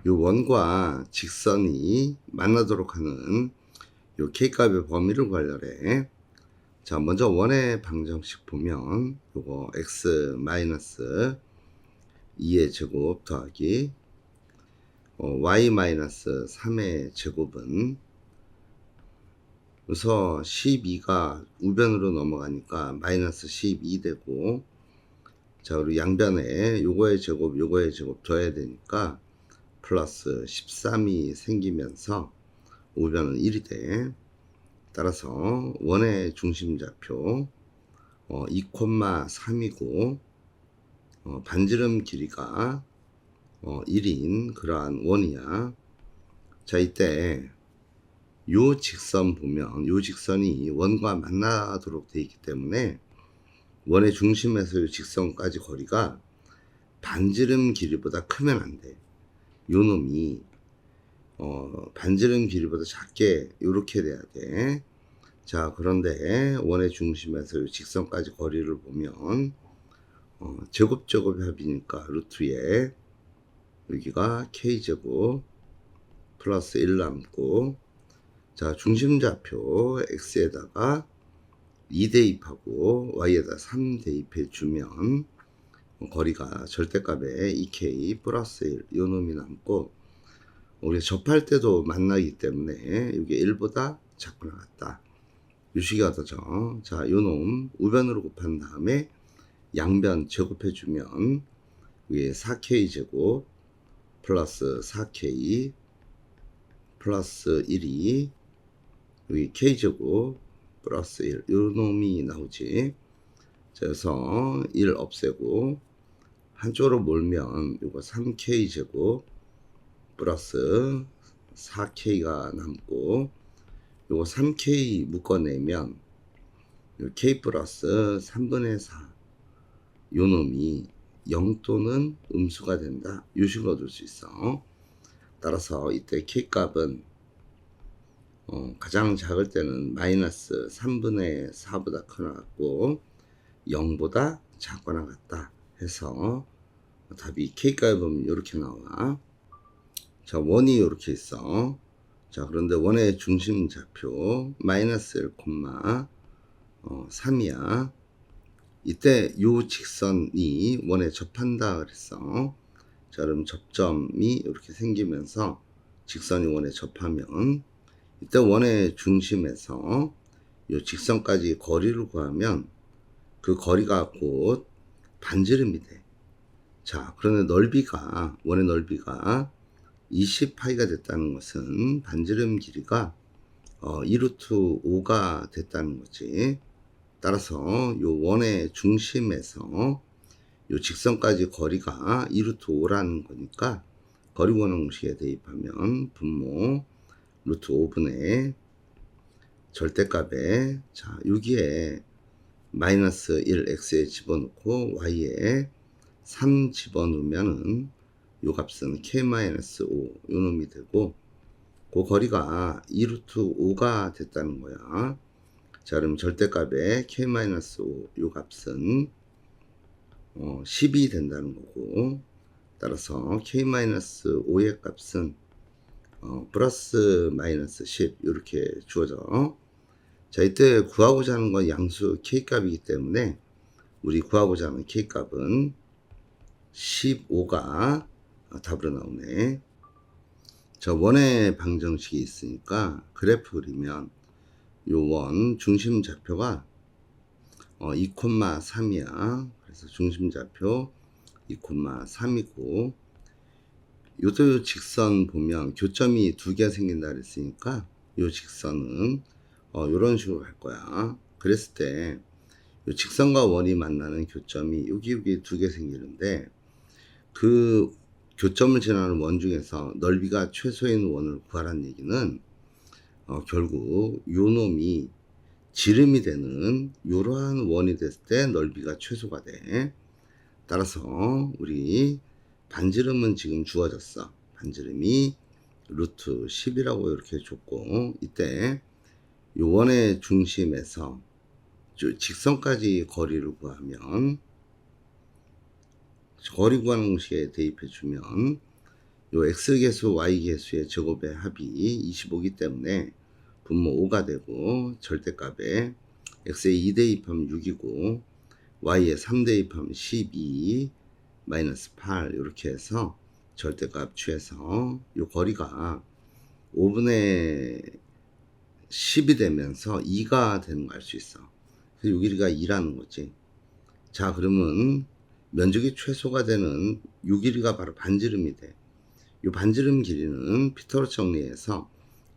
요 원과 직선이 만나도록 하는 요 K값의 범위를 구하려래. 자, 먼저 원의 방정식 보면 요거 x 마이너스 2의 제곱 더하기 y 마이너스 3의 제곱은 그래서 12가 우변으로 넘어가니까 마이너스 12 되고, 자, 그리고 양변에 요거의 제곱 요거의 제곱 더해야 되니까 플러스 13이 생기면서 우변은 1이 돼. 따라서 원의 중심좌표 2,3이고 반지름 길이가 1인 그러한 원이야. 자, 이때 요 직선 보면 요 직선이 원과 만나도록 되어 있기 때문에 원의 중심에서 요 직선까지 거리가 반지름 길이보다 크면 안 돼. 요 놈이 반지름 길이보다 작게 요렇게 돼야 돼. 자, 그런데 원의 중심에서 요 직선까지 거리를 보면 제곱 합이니까 루트에 여기가 k제곱 플러스 1 남고, 자, 중심좌표 x에다가 2 대입하고 y에다 3 대입해 주면 거리가 절대값에 2k 플러스 1 요 놈이 남고, 우리가 접할 때도 만나기 때문에 이게 1보다 작거나 같다. 요 식이 얻어져. 자, 요 놈 우변으로 곱한 다음에 양변 제곱해 주면 위에 4k 제곱 플러스 4k 플러스 1이 여기 k제곱 플러스 1 요 놈이 나오지. 그래서 1 없애고 한쪽으로 몰면 요거 3k 제곱 플러스 4k가 남고, 요거 3k 묶어내면 요 k 플러스 3분의 4 요 놈이 0 또는 음수가 된다. 요 식으로 얻을 수 있어. 따라서 이때 k 값은 가장 작을 때는 마이너스 3분의 4보다 크거나 같고 0보다 작거나 같다 해서 답이 k 값은 이렇게 나와. 자, 원이 이렇게 있어. 자, 그런데 원의 중심 좌표 마이너스 1, 3이야. 이때 요 직선이 원에 접한다 그랬어. 자, 그럼 접점이 이렇게 생기면서 직선이 원에 접하면 이때 원의 중심에서 요 직선까지 거리를 구하면 그 거리가 곧 반지름이 돼. 자, 그런데 넓이가 원의 넓이가 20파이가 됐다는 것은 반지름 길이가 2루트 5가 됐다는 거지. 따라서 요 원의 중심에서 요 직선까지 거리가 2루트 5라는 거니까 거리 구하는 공식에 대입하면 분모 루트 5분의 절대값에, 자, 여기에 마이너스 1 x에 집어넣고 y에 3 집어넣으면은 요 값은 k-5 요 놈이 되고, 그 거리가 2루트 5가 됐다는 거야. 자, 그럼 절대값에 k-5 요 값은 10이 된다는 거고, 따라서 k-5의 값은 플러스 마이너스 10 이렇게 주어져. 자, 이때 구하고자 하는 건 양수 k값이기 때문에 우리 구하고자 하는 k값은 15가 답으로 나오네. 자, 원의 방정식이 있으니까 그래프 그리면 요 원 중심 좌표가 2,3이야. 그래서 중심 좌표 2,3이고, 요도 직선 보면 교점이 두 개 생긴다 그랬으니까 요 직선은 요런 식으로 갈 거야. 그랬을 때 요 직선과 원이 만나는 교점이 여기 두 개 생기는데, 그 교점을 지나는 원 중에서 넓이가 최소인 원을 구하라는 얘기는 결국 요 놈이 지름이 되는 이러한 원이 됐을 때 넓이가 최소가 돼. 따라서 우리 반지름은 지금 주어졌어. 반지름이 루트 10이라고 이렇게 줬고, 이때 요 원의 중심에서 직선까지 거리를 구하면 거리 구하는 공식에 대입해 주면 요 x계수 y계수의 제곱의 합이 25기 때문에 분모 5가 되고 절대값에 x에 2 대입하면 6이고 y에 3 대입하면 12 마이너스 8 이렇게 해서 절대값 취해서 요 거리가 5분의 10이 되면서 2가 되는 거 알 수 있어. 그래서 요 길이가 2라는 거지. 자, 그러면 면적이 최소가 되는 요 길이가 바로 반지름이 돼. 요 반지름 길이는 피타고라스 정리해서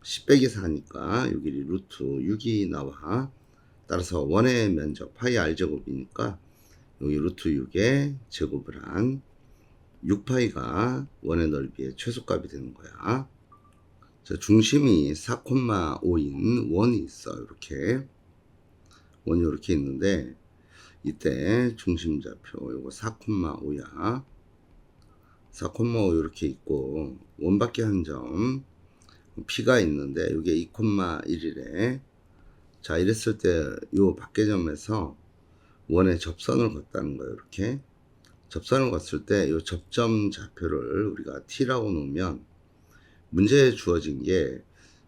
10 빼기 4니까 요 길이 루트 6이 나와. 따라서 원의 면적 파이 r제곱이니까 여기 루트 6에 제곱을 한 6파이가 원의 넓이의 최소값이 되는 거야. 자, 중심이 4,5인 원이 있어. 이렇게 원이 이렇게 있는데 이때 중심좌표 요거 4,5야. 4,5 이렇게 있고 원밖에 한 점 P가 있는데 이게 2,1이래. 자, 이랬을 때 요 밖의 점에서 원의 접선을 걷다는 거예요. 이렇게 접선을 걷을 때 요 접점 좌표를 우리가 T라고 놓으면 문제에 주어진 게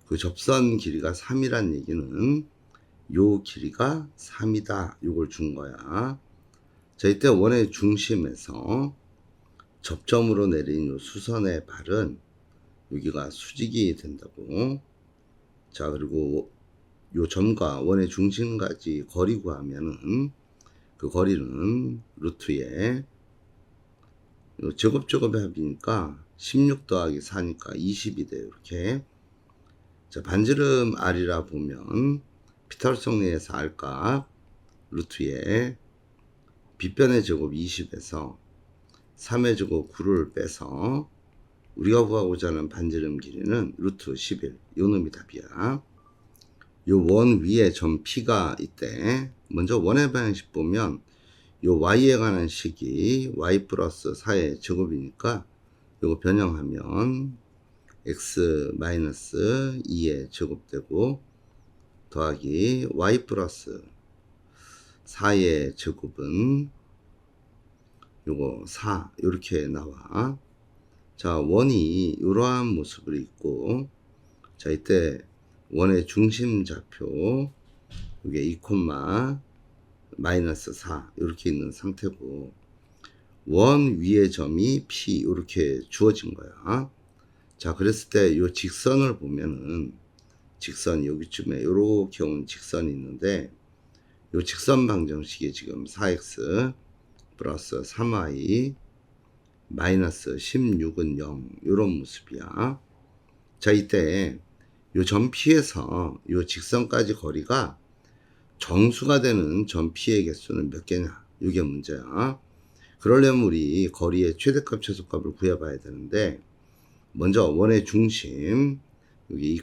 그 접선 길이가 3이란 얘기는 요 길이가 3이다. 요걸 준 거야. 자, 이때 원의 중심에서 접점으로 내린 요 수선의 발은 여기가 수직이 된다고. 자, 그리고 요 점과 원의 중심까지 거리 구하면은 그 거리는 루트에 요 제곱제곱의 합이니까 16 더하기 4니까 20이 돼요. 이렇게. 자, 반지름 r이라 보면 피타고라스 정리해서 r값 루트에 빗변의 제곱 20에서 3의 제곱 9를 빼서 우리가 구하고자 하는 반지름 길이는 루트 11. 요 놈이 답이야. 요 원 위에 점 P가 있대. 먼저 원의 방향식 보면 요 y에 관한 식이 y 플러스 4의 제곱이니까 요거 변형하면 x 마이너스 2의 제곱되고 더하기 y 플러스 4의 제곱은 요거 4 요렇게 나와. 자, 원이 이러한 모습으로 있고, 자, 이때 원의 중심 좌표 이게 2, 마이너스 4 이렇게 있는 상태고 원 위의 점이 P 이렇게 주어진 거야. 자, 그랬을 때 이 직선을 보면은 직선 여기쯤에 이렇게 온 직선이 있는데 이 직선 방정식이 지금 4x 플러스 3y 마이너스 16은 0 이런 모습이야. 자, 이때 요 점 P에서 요 직선까지 거리가 정수가 되는 점 P의 개수는 몇 개냐? 이게 문제야. 그러려면 우리 거리의 최대값 최소값을 구해봐야 되는데 먼저 원의 중심 여기 2,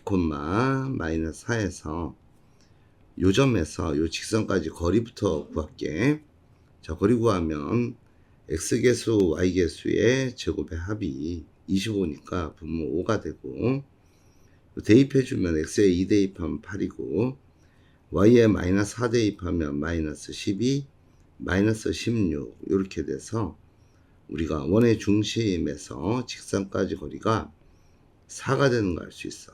마이너스 4에서 요 점에서 요 직선까지 거리부터 구할게. 자, 거리 구하면 x계수 y계수의 제곱의 합이 25니까 분모 5가 되고 대입해주면 x에 2 대입하면 8이고 y에 마이너스 4 대입하면 마이너스 12 마이너스 16 이렇게 돼서 우리가 원의 중심에서 직선까지 거리가 4가 되는 걸 알 수 있어.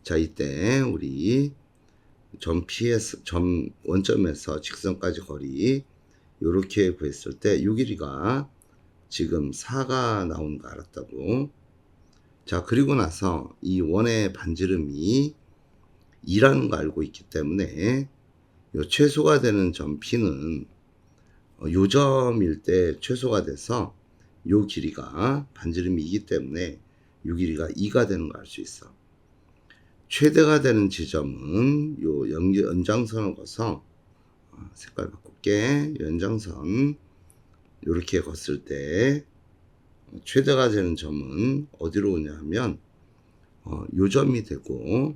자, 이때 우리 점 P에서 점 원점에서 직선까지 거리 요렇게 구했을 때 요 길이가 지금 4가 나오는 거 알았다고. 자, 그리고 나서 이 원의 반지름이 2라는 거 알고 있기 때문에 요 최소가 되는 점 P는 요 점일 때 최소가 돼서 요 길이가 반지름이 2이기 때문에 요 길이가 2가 되는 거 알 수 있어. 최대가 되는 지점은 요 연장선을 거서 색깔 바꿀게. 연장선 요렇게 걷을 때 최대가 되는 점은 어디로 오냐 하면 요 점이 되고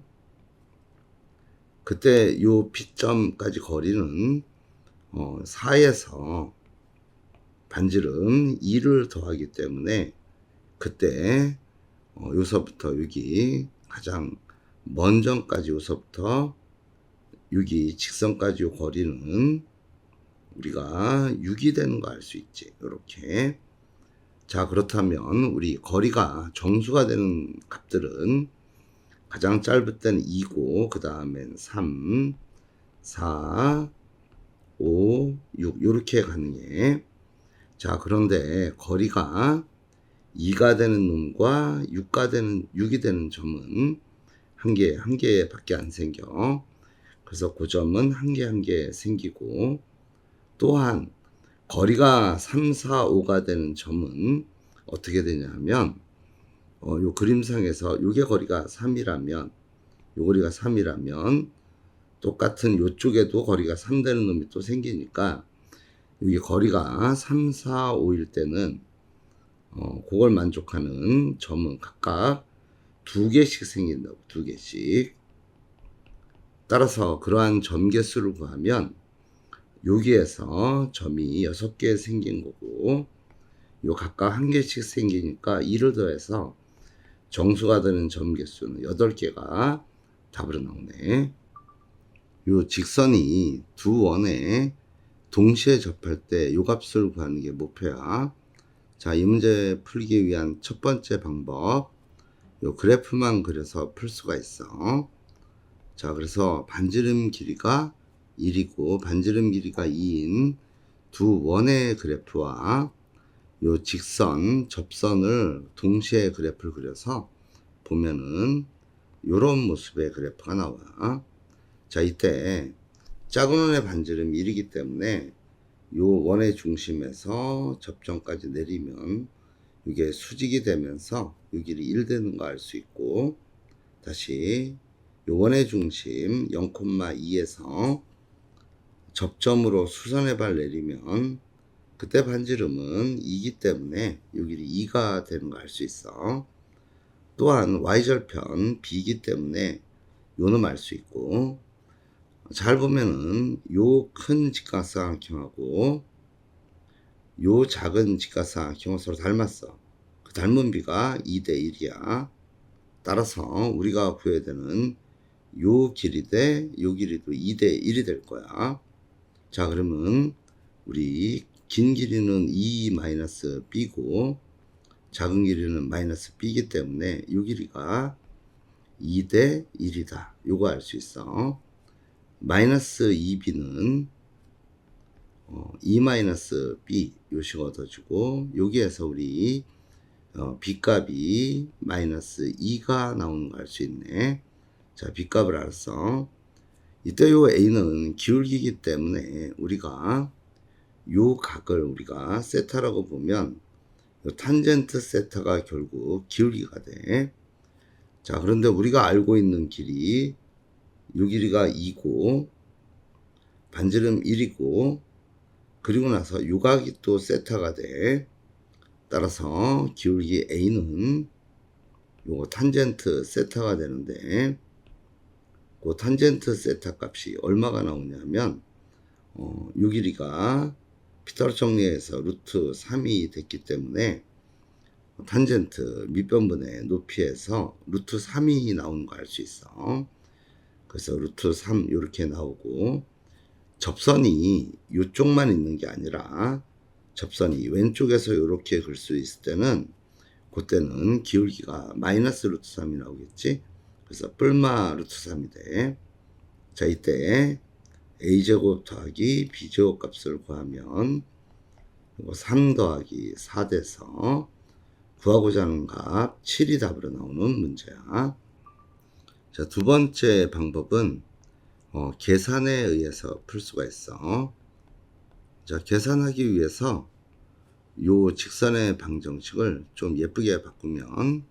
그때 요 P점까지 거리는 4에서 반지름 2를 더하기 때문에 그때 요서부터 여기 가장 먼 점까지 요서부터 여기 직선까지 요 거리는 우리가 6이 되는 거 알 수 있지. 이렇게. 자, 그렇다면 우리 거리가 정수가 되는 값들은 가장 짧을 때는 2고 그 다음엔 3, 4, 5, 6 이렇게 가능해. 자, 그런데 거리가 2가 되는 놈과 6이 되는 점은 한 개밖에 안 생겨. 그래서 그 점은 한 개 생기고, 또한 거리가 3, 4, 5가 되는 점은 어떻게 되냐 하면 요 그림상에서 요게 거리가 3이라면 요 거리가 3이라면 똑같은 요쪽에도 거리가 3 되는 놈이 또 생기니까 여기 거리가 3, 4, 5일 때는 그걸 만족하는 점은 각각 2개씩 생긴다고. 2개씩. 따라서 그러한 점 개수를 구하면 여기에서 점이 6개 생긴 거고 요 각각 1개씩 생기니까 2를 더해서 정수가 되는 점 개수는 8개가 답으로 나오네. 요 직선이 두 원에 동시에 접할 때 요 값을 구하는 게 목표야. 자, 이 문제 풀기 위한 첫 번째 방법, 요 그래프만 그려서 풀 수가 있어. 자, 그래서 반지름 길이가 1이고 반지름 길이가 2인 두 원의 그래프와 요 직선, 접선을 동시에 그래프를 그려서 보면은 요런 모습의 그래프가 나와. 자, 이때 작은 원의 반지름 1이기 때문에 요 원의 중심에서 접점까지 내리면 이게 수직이 되면서 요 길이 1 되는 거 알 수 있고, 다시 요 원의 중심 0,2에서 접점으로 수선의 발 내리면 그때 반지름은 2기 때문에 요 길이 2가 되는 거 알 수 있어. 또한 y절편 b이기 때문에 요놈 알 수 있고, 잘 보면은 요 큰 직각삼각형하고 요 작은 직각삼각형은 서로 닮았어. 그 닮은 비가 2대 1이야. 따라서 우리가 구해야 되는 요 길이 대 요 길이도 2대 1이 될 거야. 자, 그러면 우리 긴 길이는 2-b고 작은 길이는 -b이기 때문에 요 길이가 2대 1이다. 요거 알 수 있어. -2b는 2-b 요식 얻어주고, 여기에서 우리 b값이 -2가 나오는 거 알 수 있네. 자, b값을 알았어. 이때 요 a는 기울기이기 때문에 우리가 요 각을 우리가 세타라고 보면 요 탄젠트 세타가 결국 기울기가 돼. 자, 그런데 우리가 알고 있는 길이 요 길이가 2고 반지름 1이고 그리고 나서 요 각이 또 세타가 돼. 따라서 기울기 a는 요거 탄젠트 세타가 되는데, 그 탄젠트 세타 값이 얼마가 나오냐면 요 길이가 피타고라스 정리해서 루트 3이 됐기 때문에 탄젠트 밑변분의 높이에서 루트 3이 나오는 거 알 수 있어. 그래서 루트 3 요렇게 나오고, 접선이 요쪽만 있는 게 아니라 접선이 왼쪽에서 요렇게 글 수 있을 때는 그때는 기울기가 마이너스 루트 3이 나오겠지. 그래서 뿔마 루트 3이 돼. 자, 이때 a제곱 더하기 b제곱 값을 구하면 이거 3 더하기 4 돼서 구하고자 하는 값 7이 답으로 나오는 문제야. 자, 두 번째 방법은 계산에 의해서 풀 수가 있어. 자, 계산하기 위해서 요 직선의 방정식을 좀 예쁘게 바꾸면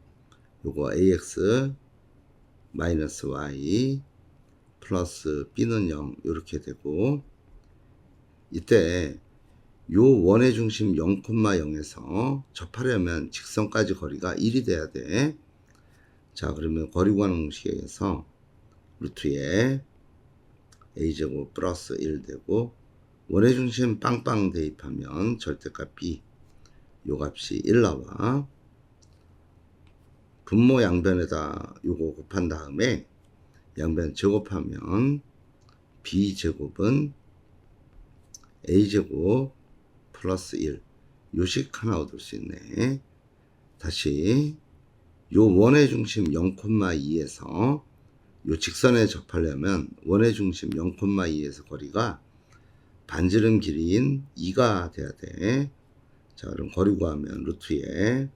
요거 ax 마이너스 y 플러스 b는 0 이렇게 되고, 이때 요 원의 중심 0,0에서 접하려면 직선까지 거리가 1이 돼야 돼. 자, 그러면 거리 구하는 공식에 의해서 루트에 a제곱 플러스 1 되고, 원의 중심 빵빵 대입하면 절대값 b 요 값이 1 나와. 분모 양변에다 요거 곱한 다음에 양변 제곱하면 b제곱은 a제곱 플러스 1 요식 하나 얻을 수 있네. 다시 요 원의 중심 0,2에서 요 직선에 접하려면 원의 중심 0,2에서 거리가 반지름 길이인 2가 돼야 돼. 자, 그럼 거리 구하면 루트에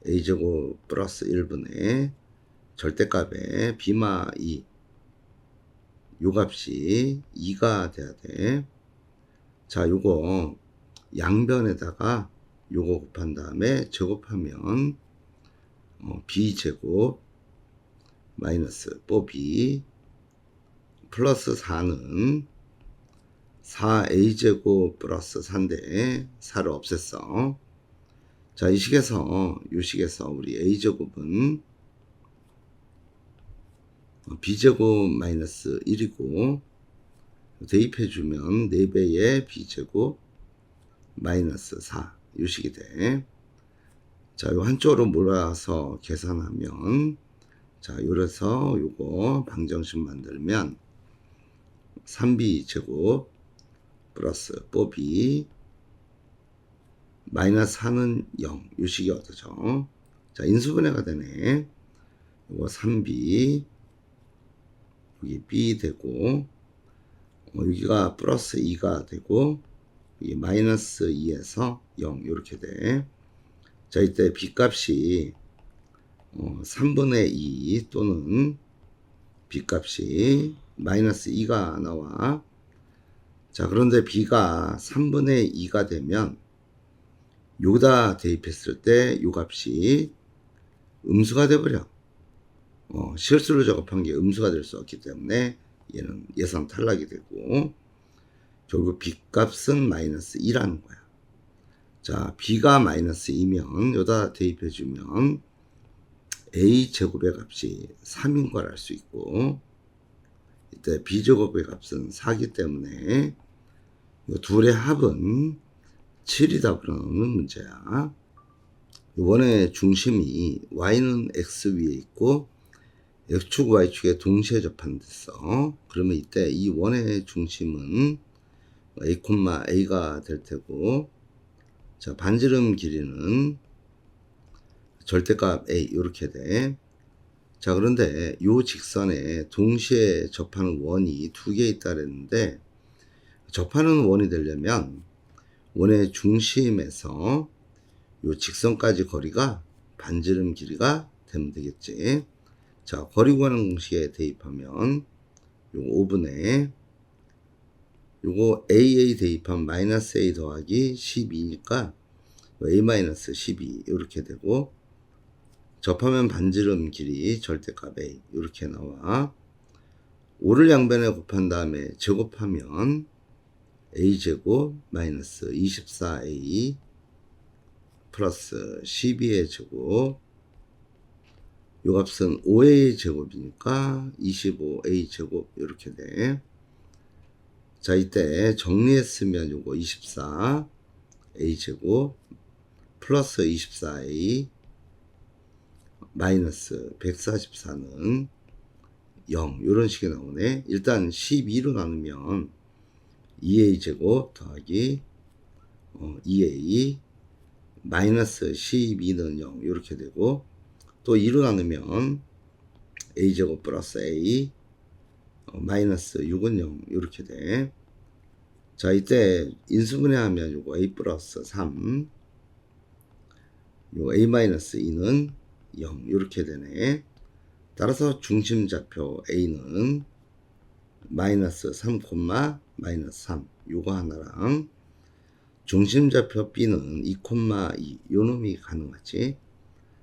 a제곱 플러스 1분의 절대값에 b마 2, 요 값이 2가 돼야 돼. 자, 요거 양변에다가 요거 곱한 다음에 제곱하면 b제곱 마이너스 4b 플러스 4는 4a제곱 플러스 4인데 4를 없앴어. 자, 이 식에서 우리 a제곱은 b제곱 마이너스 1이고 대입해주면 4배의 b제곱 마이너스 4 요 식이 돼. 자, 요 한쪽으로 몰아서 계산하면 자, 요래서 요거 방정식 만들면 3b 제곱 플러스 4b 마이너스 4는 0 요 식이 어떠죠? 자, 인수분해가 되네. 요거 3b 여기 b 되고 여기가 플러스 2가 되고 이게 마이너스 2에서 0 이렇게 돼. 자, 이때 b 값이 3분의 2 또는 b 값이 마이너스 2가 나와. 자, 그런데 b가 3분의 2가 되면 여기다 대입했을 때 요 값이 음수가 돼버려. 실수로 작업한 게 음수가 될 수 없기 때문에 얘는 예상 탈락이 되고 결국 b 값은 마이너스 2라는 거야. 자, b가 마이너스 2면 여기다 대입해주면 a제곱의 값이 3인 걸 알 수 있고 이때 b제곱의 값은 4기 때문에 이 둘의 합은 7이다 그러는 문제야. 원의 중심이 y는 x 위에 있고 x축 y축에 동시에 접한댔어. 그러면 이때 이 원의 중심은 a, a가 될 테고 자, 반지름 길이는 절대값 a 이렇게 돼. 자, 그런데 요 직선에 동시에 접하는 원이 두 개 있다 그랬는데 접하는 원이 되려면 원의 중심에서 요 직선까지 거리가 반지름 길이가 되면 되겠지. 자, 거리 구하는 공식에 대입하면 요거 5분의 요거 AA 대입하면 마이너스 A 더하기 12니까 A 마이너스 12 이렇게 되고 접하면 반지름 길이 절대값 A 이렇게 나와. 5를 양변에 곱한 다음에 제곱하면 A제곱 마이너스 24A 플러스 12의 제곱 요 값은 5A 제곱이니까 25A 제곱 이렇게 돼. 자, 이때 정리했으면 요거 24A 제곱 플러스 24A 마이너스 144는 0 이런 식이 나오네. 일단 12로 나누면 2A 제곱 더하기 2A 마이너스 12는 0 이렇게 되고 또 2로 나누면 A 제곱 플러스 A 마이너스 6은 0 이렇게 돼. 자, 이때 인수분해하면 요거 A 플러스 3 요 A 마이너스 2는 0 이렇게 되네. 따라서 중심좌표 A는 마이너스 3, 마이너스 3 요거 하나랑 중심좌표 B는 2, 2 요 놈이 가능하지.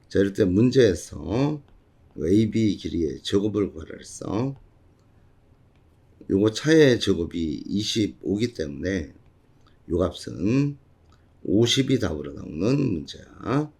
자, 이럴 때 문제에서 AB 길이의 제곱을 구하라 했어. 요거 차의 제곱이 25기 때문에 요 값은 50이 답으로 나오는 문제야.